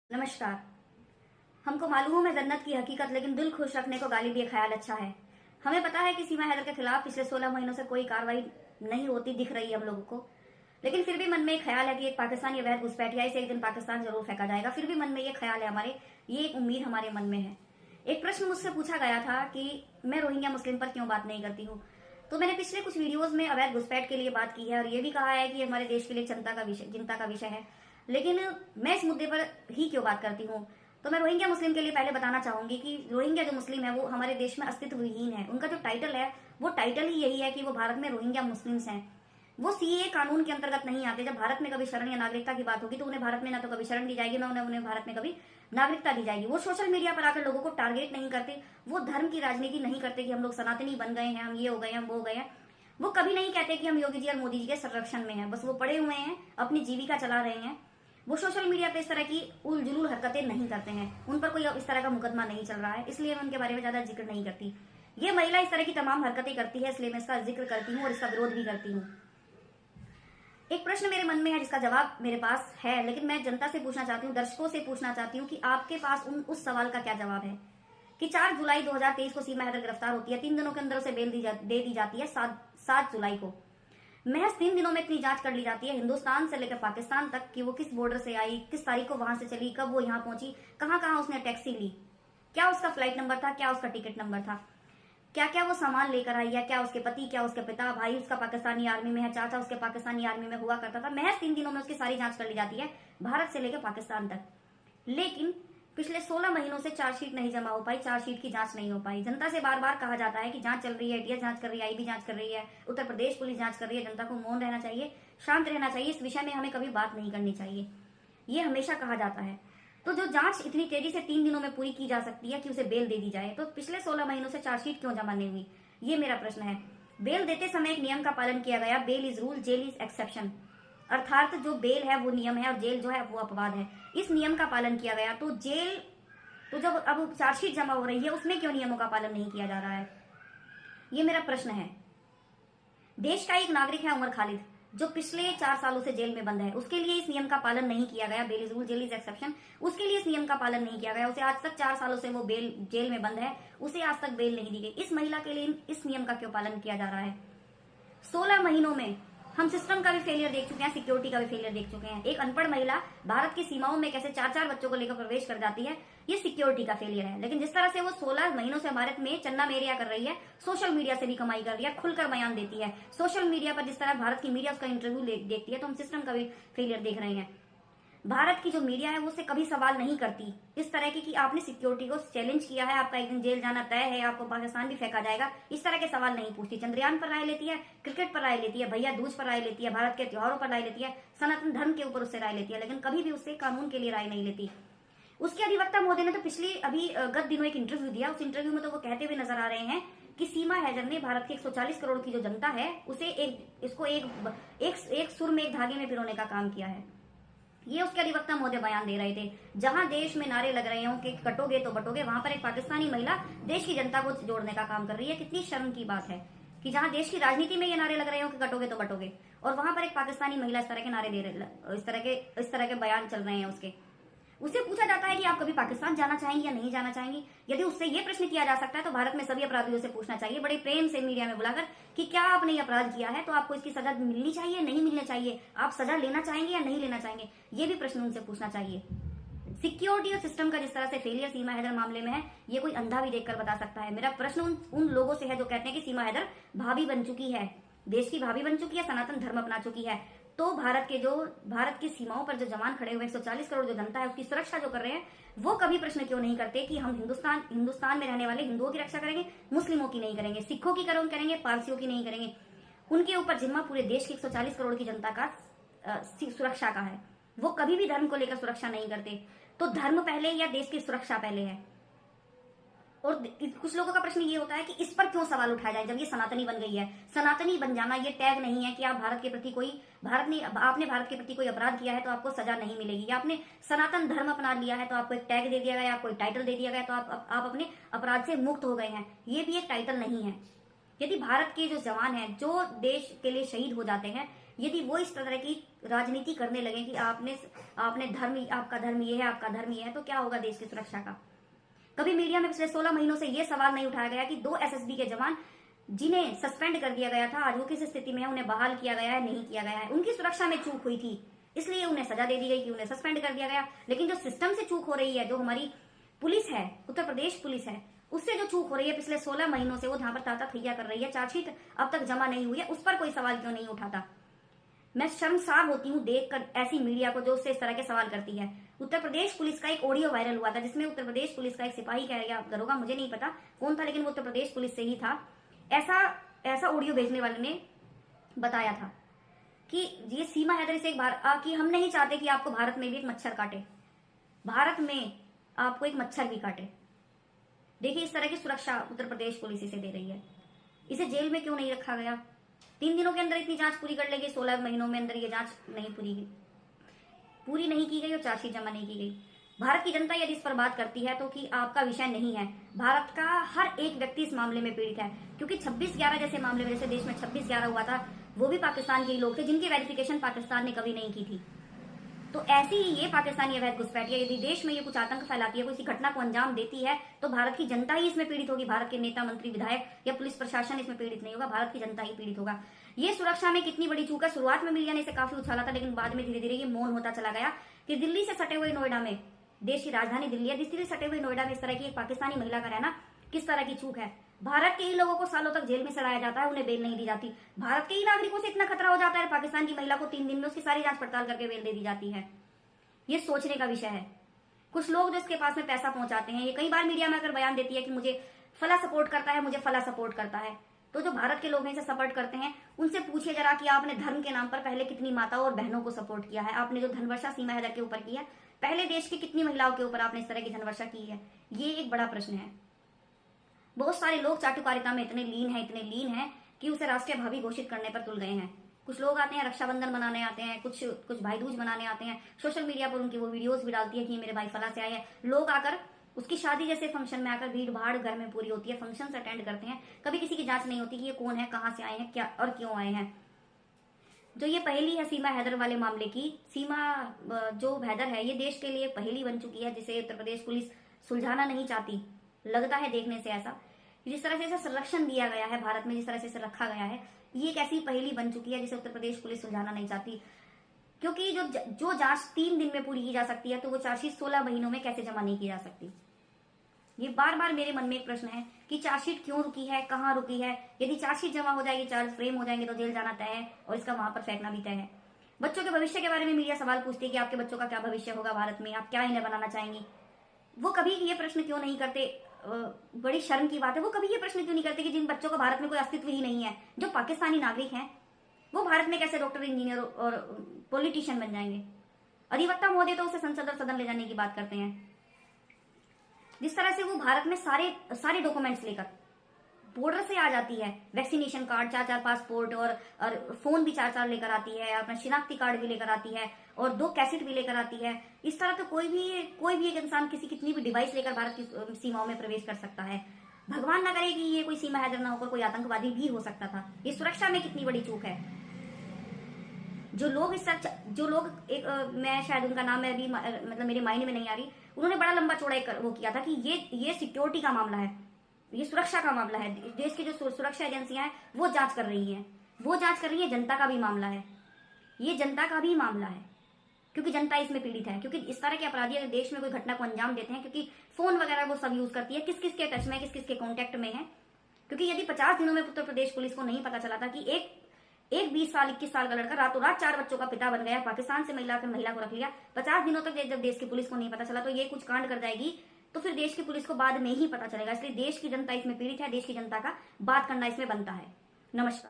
नमस्कार। हमको मालूम है जन्नत की हकीकत, लेकिन दिल खुश रखने को गालिब ये ख्याल अच्छा है। हमें पता है कि सीमा हैदर के खिलाफ पिछले 16 महीनों से कोई कार्रवाई नहीं होती दिख रही है हम लोगों को, लेकिन फिर भी मन में एक ख्याल है कि एक पाकिस्तानी अवैध घुसपैठिया से एक दिन पाकिस्तान जरूर फेंका जाएगा। फिर भी मन में ये ख्याल है हमारे, ये एक उम्मीद हमारे मन में है। एक प्रश्न मुझसे पूछा गया था कि मैं रोहिंग्या मुस्लिम पर क्यों बात नहीं करती हूँ, तो मैंने पिछले कुछ वीडियोज में अवैध घुसपैठ के लिए बात की है और ये भी कहा है कि हमारे देश के लिए चिंता का विषय है। लेकिन मैं इस मुद्दे पर ही क्यों बात करती हूँ, तो मैं रोहिंग्या मुस्लिम के लिए पहले बताना चाहूंगी कि रोहिंग्या जो मुस्लिम है वो हमारे देश में अस्तित्वहीन है। उनका जो टाइटल है वो टाइटल ही यही है कि वो भारत में रोहिंग्या मुस्लिम्स हैं। वो सीए कानून के अंतर्गत नहीं आते। जब भारत में कभी शरण या नागरिकता की बात होगी तो उन्हें भारत में ना तो कभी शरण दी जाएगी ना उन्हें भारत में कभी नागरिकता दी जाएगी। वो सोशल मीडिया पर आकर लोगों को टारगेट नहीं करते, वो धर्म की राजनीति नहीं करते कि हम लोग सनातनी बन गए हैं, हम ये हो गए हैं, हम वो हो गए हैं। वो कभी नहीं कहते कि हम योगी जी और मोदी जी के संरक्षण में हैं। बस वो पड़े हुए हैं, अपनी जीविका चला रहे हैं। वो सोशल मीडिया पे इस तरह की उल जुलूल हरकतें नहीं करते हैं, उन पर कोई इस तरह का मुकदमा नहीं चल रहा है, इसलिए मैं उनके बारे में ज्यादा जिक्र नहीं करती। ये महिला इस तरह की तमाम हरकतें करती है, इसलिए मैं इसका जिक्र करती हूँ और इसका विरोध भी करती हूँ। एक प्रश्न मेरे मन में है जिसका जवाब मेरे पास है, लेकिन मैं जनता से पूछना चाहती हूँ, दर्शकों से पूछना चाहती हूँ कि आपके पास उस सवाल का क्या जवाब है कि 4 जुलाई 2023 को सीमा हैदर गिरफ्तार होती है, 3 दिनों के अंदर उसे बेल दे दी जाती है। 7 जुलाई को महज 3 दिनों में इतनी जांच कर ली जाती है हिंदुस्तान से लेकर पाकिस्तान तक कि वो किस बॉर्डर से आई, किस तारीख को वहां से चली, कब वो यहाँ पहुंची, कहाँ कहाँ उसने टैक्सी ली, क्या उसका फ्लाइट नंबर था, क्या उसका टिकट नंबर था, क्या क्या वो सामान लेकर आई है, क्या उसके पति, क्या उसके पिता, भाई उसका पाकिस्तानी आर्मी में है, चाचा उसके पाकिस्तानी आर्मी में हुआ करता था। महज 3 दिनों में उसकी सारी जांच कर ली जाती है भारत से लेकर पाकिस्तान तक। लेकिन पिछले 16 महीनों से चार्जशीट नहीं जमा हो पाई, चार्जशीट की जांच नहीं हो पाई। जनता से बार बार कहा जाता है कि जांच चल रही है, एटीएस जांच कर रही है, आईबी जांच कर रही है, उत्तर प्रदेश पुलिस जांच कर रही है। जनता को मौन रहना चाहिए, शांत रहना चाहिए, इस विषय में हमें कभी बात नहीं करनी चाहिए, ये हमेशा कहा जाता है। तो जो जांच इतनी तेजी से 3 दिनों में पूरी की जा सकती है कि उसे बेल दे दी जाए, तो पिछले 16 महीनों से चार्जशीट क्यों जमा नहीं हुई, ये मेरा प्रश्न है। बेल देते समय एक नियम का पालन किया गया, bail is rule, jail is exception, अर्थात जो बेल है वो नियम है और जेल जो है वो अपवाद है। इस नियम का पालन किया गया, तो जब अब चार्जशीट जमा हो रही है उसमें क्यों नियमों का पालन नहीं किया जा रहा है, ये मेरा प्रश्न है। देश का एक नागरिक है उमर खालिद, जो पिछले 4 सालों से जेल में बंद है, उसके लिए इस नियम का पालन नहीं किया गया, bail is rule jail is exception, उसके लिए इस नियम का पालन नहीं किया गया। उसे आज तक 4 सालों से वो जेल में बंद है, उसे आज तक बेल नहीं दी गई। इस महिला के लिए इस नियम का क्यों पालन किया जा रहा है। 16 महीनों में हम सिस्टम का भी फेलियर देख चुके हैं, सिक्योरिटी का भी फेलियर देख चुके हैं। एक अनपढ़ महिला भारत की सीमाओं में कैसे 4-4 बच्चों को लेकर प्रवेश कर जाती है, ये सिक्योरिटी का फेलियर है। लेकिन जिस तरह से वो 16 महीनों से भारत में चन्ना मेरिया कर रही है, सोशल मीडिया से भी कमाई कर रही है, खुलकर बयान देती है, सोशल मीडिया पर जिस तरह भारत की मीडिया उसका इंटरव्यू देखती है, तो हम सिस्टम का भी फेलियर देख रहे हैं। भारत की जो मीडिया है वो उससे कभी सवाल नहीं करती इस तरह की कि आपने सिक्योरिटी को चैलेंज किया है, आपका एक दिन जेल जाना तय है, आपको पाकिस्तान भी फेंका जाएगा, इस तरह के सवाल नहीं पूछती। चंद्रयान पर राय लेती है, क्रिकेट पर राय लेती है, भैया दूज पर राय लेती है, भारत के त्योहारों पर राय लेती है, सनातन धर्म के ऊपर उससे राय लेती है, लेकिन कभी भी उससे कानून के लिए राय नहीं लेती। उसके अधिवक्ता महोदय ने तो पिछली गत दिनों एक इंटरव्यू दिया, उस इंटरव्यू में तो वो कहते हुए नजर आ रहे हैं कि सीमा हैदर ने भारत के 140 करोड़ की जो जनता है उसे एक सुर में एक धागे में पिरोने का काम किया है। ये उसके अधिवक्ता महोदय बयान दे रहे थे। जहां देश में नारे लग रहे हो कि कटोगे तो बटोगे, वहां पर एक पाकिस्तानी महिला देश की जनता को जोड़ने का काम कर रही है। कितनी शर्म की बात है कि जहां देश की राजनीति में ये नारे लग रहे हो कि कटोगे तो बटोगे, और वहां पर एक पाकिस्तानी महिला इस तरह के नारे दे रहे, इस तरह के बयान चल रहे हैं उसके। उससे पूछा जाता है कि आप कभी पाकिस्तान जाना चाहेंगी या नहीं जाना चाहेंगी। यदि उससे ये प्रश्न किया जा सकता है तो भारत में सभी अपराधियों से पूछना चाहिए, बड़े प्रेम से मीडिया में बुलाकर, कि क्या आपने ये अपराध किया है तो आपको इसकी सजा मिलनी चाहिए, नहीं मिलनी चाहिए, आप सजा लेना चाहेंगे या नहीं लेना चाहेंगे, ये भी प्रश्न उनसे पूछना चाहिए। सिक्योरिटी और सिस्टम का जिस तरह से फेलियर सीमा हैदर मामले में है, ये कोई अंधा भी देखकर बता सकता है। मेरा प्रश्न उन लोगों से है जो कहते हैं कि सीमा हैदर भाभी बन चुकी है, देश की भाभी बन चुकी है, सनातन धर्म अपना चुकी है, तो भारत की सीमाओं पर जो जवान खड़े हुए 140 करोड़ जो जनता है उसकी सुरक्षा जो कर रहे हैं, वो कभी प्रश्न क्यों नहीं करते कि हम हिंदुस्तान में रहने वाले हिंदुओं की रक्षा करेंगे, मुस्लिमों की नहीं करेंगे, सिखों की करेंगे, पारसियों की नहीं करेंगे। उनके ऊपर जिम्मा पूरे देश की 140 करोड़ की जनता का सुरक्षा का है। वो कभी भी धर्म को लेकर सुरक्षा नहीं करते। तो धर्म पहले या देश की सुरक्षा पहले है। और कुछ लोगों का प्रश्न ये होता है कि इस पर क्यों सवाल उठाया जाए जब ये सनातनी बन गई है। सनातनी बन जाना ये टैग नहीं है कि आप आपने भारत के प्रति कोई अपराध किया है तो आपको सजा नहीं मिलेगी, या आपने सनातन धर्म अपना लिया है तो आपको एक टैग दे दिया गया, आपको एक टाइटल दे दिया गया तो आप अपने अपराध से मुक्त हो गए हैं। ये भी एक टाइटल नहीं है। यदि भारत के जो जवान हैं जो देश के लिए शहीद हो जाते हैं, यदि वो इस तरह की राजनीति करने लगे कि आपने धर्म, आपका धर्म ये है, आपका धर्म ये है, तो क्या होगा देश की सुरक्षा का। कभी मीडिया में पिछले 16 महीनों से ये सवाल नहीं उठाया गया कि 2 एसएसबी के जवान जिन्हें सस्पेंड कर दिया गया था, आज वो किस स्थिति में है, उन्हें बहाल किया गया है, नहीं किया गया है। उनकी सुरक्षा में चूक हुई थी, इसलिए उन्हें सजा दे दी गई कि उन्हें सस्पेंड कर दिया गया। लेकिन जो सिस्टम से चूक हो रही है, जो हमारी पुलिस है, उत्तर प्रदेश पुलिस है, उससे जो चूक हो रही है पिछले 16 महीनों से, वो जहां पर ताता थैया कर रही है, चार्जशीट अब तक जमा नहीं हुई है, उस पर कोई सवाल क्यों नहीं उठाता। मैं शर्मसार होती हूँ देखकर ऐसी मीडिया को जो उससे इस तरह के सवाल करती है। उत्तर प्रदेश पुलिस का एक ऑडियो वायरल हुआ था, जिसमें उत्तर प्रदेश पुलिस का एक सिपाही कह या दरोगा, मुझे नहीं पता कौन था, लेकिन वो उत्तर प्रदेश पुलिस से ही था। ऐसा ऑडियो भेजने वाले ने बताया था कि ये सीमा हैदर से कि हम नहीं चाहते कि आपको भारत में भी एक मच्छर काटे, भारत में आपको एक मच्छर भी काटे। देखिए इस तरह की सुरक्षा उत्तर प्रदेश पुलिस इसे दे रही है। इसे जेल में क्यों नहीं रखा गया? 3 दिनों के अंदर इतनी जांच पूरी कर लेगी, 16 महीनों में अंदर ये जांच पूरी नहीं की गई और चार्जशीट जमा नहीं की गई। भारत की जनता यदि इस पर बात करती है तो कि आपका विषय नहीं है, भारत का हर एक व्यक्ति इस मामले में पीड़ित है, क्योंकि 26/11 जैसे मामले में, जैसे देश में 26/11 हुआ था, वो भी पाकिस्तान के ही लोग थे जिनकी वेरिफिकेशन पाकिस्तान ने कभी नहीं की थी। तो ऐसी ही ये पाकिस्तानी अवैध घुसपैठिया यदि देश में ये कुछ आतंक फैलाती है, कोई घटना को अंजाम देती है, तो भारत की जनता ही इसमें पीड़ित होगी। भारत के नेता, मंत्री, विधायक या पुलिस प्रशासन इसमें पीड़ित नहीं होगा, भारत की जनता ही पीड़ित होगा। ये सुरक्षा में कितनी बड़ी चूक है। शुरुआत में मीडिया ने इसे काफी उछाला था, लेकिन बाद में धीरे धीरे ये मौन होता चला गया कि दिल्ली से सटे हुए नोएडा में, देश की राजधानी दिल्ली है, दिल्ली से सटे हुए नोएडा में इस तरह की एक पाकिस्तानी महिला का रहना किस तरह की चूक है। भारत के ही लोगों को सालों तक जेल में सड़ाया जाता है, उन्हें बेल नहीं दी जाती। भारत के ही नागरिकों से इतना खतरा हो जाता है, पाकिस्तान की महिला को 3 दिन में उसकी सारी जांच पड़ताल करके बेल दे दी जाती है। ये सोचने का विषय है। कुछ लोग जो इसके पास में पैसा पहुंचाते हैं, ये कई बार मीडिया में आकर बयान देती है कि मुझे फला सपोर्ट करता है, मुझे फला सपोर्ट करता है। तो जो भारत के लोग इसे सपोर्ट करते हैं, उनसे पूछिए जरा कि आपने धर्म के नाम पर पहले कितनी माताओं और बहनों को सपोर्ट किया है। आपने जो धनवर्षा सीमा हैदर के ऊपर किया, पहले देश की कितनी महिलाओं के ऊपर आपने इस तरह की धनवर्षा की है, ये एक बड़ा प्रश्न है। बहुत सारे लोग चाटुकारिता में इतने लीन हैं कि उसे राष्ट्रीय भावी घोषित करने पर तुल गए हैं। कुछ लोग आते हैं रक्षाबंधन मनाने आते हैं, कुछ भाई दूज मनाने आते हैं, सोशल मीडिया पर उनकी वो वीडियोस भी डालती है कि मेरे भाई फला से आए हैं। लोग आकर उसकी शादी जैसे फंक्शन में आकर भीड़ भाड़ घर में पूरी होती है, फंक्शन अटेंड करते हैं, कभी किसी की जांच नहीं होती कि ये कौन है, कहाँ से आए हैं, क्या और क्यों आए हैं। जो ये पहेली है सीमा हैदर वाले मामले की, सीमा जो हैदर है, ये देश के लिए पहेली बन चुकी है, जिसे उत्तर प्रदेश पुलिस सुलझाना नहीं चाहती। लगता है देखने से ऐसा, जिस तरह से इसे संरक्षण दिया गया है भारत में, जिस तरह से इसे रखा गया है, ये एक ऐसी पहेली बन चुकी है जिसे उत्तर प्रदेश पुलिस सुलझाना नहीं चाहती। क्योंकि जो जांच 3 दिन में पूरी की जा सकती है, तो वो चार्जशीट 16 महीनों में कैसे जमा नहीं की जा सकती। ये बार बार मेरे मन में एक प्रश्न है कि चार्जशीट क्यों रुकी है, कहाँ रुकी है। यदि चार्जशीट जमा हो जाएगी, चार्ज फ्रेम हो जाएंगे, तो जेल जाना तय है और इसका वहां पर फेंकना भी तय है। बच्चों के भविष्य के बारे में मीडिया सवाल पूछती है कि आपके बच्चों का क्या भविष्य होगा भारत में, आप क्या इन्हें बनाना चाहेंगी। वो कभी ये प्रश्न क्यों नहीं करते, बड़ी शर्म की बात है, वो कभी ये प्रश्न क्यों नहीं करते कि जिन बच्चों का भारत में कोई अस्तित्व ही नहीं है, जो पाकिस्तानी नागरिक हैं, वो भारत में कैसे डॉक्टर, इंजीनियर और पॉलिटिशियन बन जाएंगे। अधिवक्ता महोदय तो उसे संसद और सदन ले जाने की बात करते हैं। जिस तरह से वो भारत में सारे डॉक्यूमेंट्स लेकर बॉर्डर से आ जाती है, वैक्सीनेशन कार्ड, 4 पासपोर्ट और फोन भी 4 लेकर आती है, अपना शिनाख्ती कार्ड भी लेकर आती है और 2 कैसेट भी लेकर आती है। इस तरह तो कोई भी एक इंसान कितनी भी डिवाइस लेकर भारत की सीमाओं में प्रवेश कर सकता है। भगवान ना करे कि ये कोई सीमा हैदर ना होकर कोई आतंकवादी भी हो सकता था। ये सुरक्षा में कितनी बड़ी चूक है। जो लोग मैं शायद उनका नाम है अभी मतलब मेरे माइंड में नहीं आ रही, उन्होंने बड़ा लंबा चौड़ा वो किया था कि ये सिक्योरिटी का मामला है, ये सुरक्षा का मामला है। देश की जो सुरक्षा एजेंसियां हैं वो जांच कर रही हैं, जनता का भी मामला है, ये जनता का भी मामला है, क्योंकि जनता इसमें पीड़ित है। क्योंकि इस तरह के अपराधी अगर देश में कोई घटना को अंजाम देते हैं, क्योंकि फोन वगैरह वो सब यूज करती है, किस किस के टच में, किस किस के कॉन्टेक्ट में है। क्योंकि यदि 50 दिनों में उत्तर प्रदेश पुलिस को नहीं पता चला था कि एक 20 साल 21 साल का लड़का रातों रात 4 बच्चों का पिता बन गया, पाकिस्तान से महिला को रख लिया, 50 दिनों तक जब देश की पुलिस को नहीं पता चला, तो ये कुछ कांड कर जाएगी, तो फिर देश की पुलिस को बाद में ही पता चलेगा। इसलिए देश की जनता इसमें पीड़ित है, देश की जनता का बात करना इसमें बनता है। नमस्कार।